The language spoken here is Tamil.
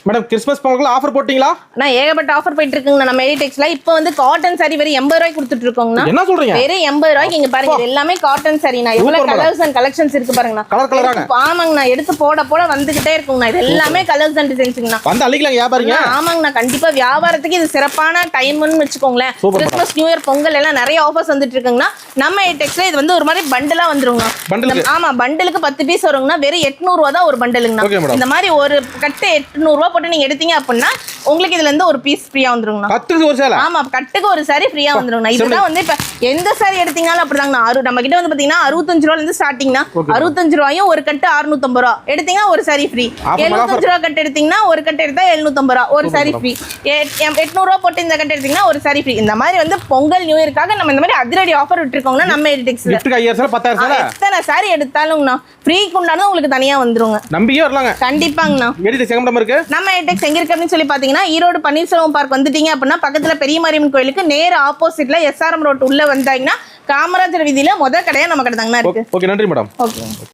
மேடம் கிறிஸ்மஸ் பொங்கல் ஆஃபர் போட்டீங்களா? நான் ஏகப்பட்ட ஆஃபர் போயிட்டு இருக்குங்க நம்ம எடிடெக்ஸ்ல. இப்போ வந்து காட்டன் சாரி வெறும் 80 ரூபாய்க்கு கொடுத்துட்டு இருக்கோங்க. என்ன சொல்றீங்க? வெறும் 80 ரூபாய்க்கு. இங்க பாருங்க இது எல்லாமே காட்டன் சாரி. நான் எவ்வளவு கலர்ஸ் அண்ட் கலெக்ஷன்ஸ் இருக்கு பாருங்க. கலர் கலராங்க. ஆமாங்க, நான் எடுத்து போட போட வந்துகிட்டே இருக்குங்க. இது எல்லாமே கலர்ஸ் அண்ட் டிசைன்ஸ்ங்க. வந்து அள்ளிக்கலாம் வியாபாரிங்க. ஆமாங்க, நான் கண்டிப்பா வியாபாரத்துக்கு இது சிறப்பான டைம்னு வெச்சுக்கோங்களேன். கிறிஸ்மஸ் நியூ இயர் பொங்கல் எல்லாம் நிறைய ஆஃபர்ஸ் வந்துட்டு இருக்குங்க. நம்ம எடிடெக்ஸ்ல இது வந்து ஒரு மாதிரி பண்டலா வந்துருங்க. ஆமா, பண்டலுக்கு 10 பீஸ் வருங்க. வெறும் 800 ரூபாய் தான் ஒரு பண்டலுங்க. இந்த மாதிரி ஒரு கட்டு 800 ரூபாய் போட்டு நீங்க எடுத்தீங்க அப்படின்னா உங்களுக்கு இதுல இருந்து ஒரு பீஸ் ஃப்ரீயா வந்துருங்க. கட்டுக்கு ஒரு சேலை. ஆமா, கட்டுக்கு ஒரு சாரி ஃப்ரீயா வந்துருங்க. இதுதான் வந்து இப்ப எந்த சாரி எடுத்தீங்கனாலும் அப்படிதாங்க. நம்ம கிட்ட வந்து பாத்தீங்கன்னா 65 ரூபாயில இருந்து ஸ்டார்டிங்னா 65 ரூபாயும் ஒரு கட்டு 650 ரூபாய் எடுத்தீங்கன்னா ஒரு சாரி ஃப்ரீ. 75 ரூபாய் கட்டு எடுத்தீங்கன்னா ஒரு கட்டு எடுத்தா 750 ரூபாய் ஒரு சாரி ஃப்ரீ. 800 ரூபாய் போட்டு இந்த கட்டு எடுத்தீங்கன்னா ஒரு சாரி ஃப்ரீ. இந்த மாதிரி வந்து பொங்கல் நியூ இயர்க்காக நம்ம இந்த மாதிரி அதிரடி ஆஃபர் விட்டுருக்கோம்னா நம்ம எடிடெக்ஸ்ல கிஃப்ட்க்கு 5000 சேலை 10000 சேலை எத்தனை சாரி எடுத்தாலும்னா ஃப்ரீக்கு உண்டானது உங்களுக்கு தனியா வந்துருங்க. நம்பியே வரலாங்க. கண்டிப்பாங்கண்ணா. எடிடெக்ஸ் எங்க இருக்கு? நம்ம எடிடெக்ஸ் எங்க இருக்கு அப்படின்னு சொல்லி பாத்தீங்கன்னா ஈரோடு பன்னீர்செல்வம் பார்க் வந்துட்டீங்க அப்படின்னா பக்கத்துல பெரிய மாரியம்மன் கோயிலுக்கு நேர் ஆப்போசிட்ல SRM ரோட் உள்ள வந்தாங்கன்னா காமராஜர் வீதியில முத கடையா நம்ம கடை தாங்கண்ணா இருக்கு. ஓகே, நன்றி மேடம். ஓகே.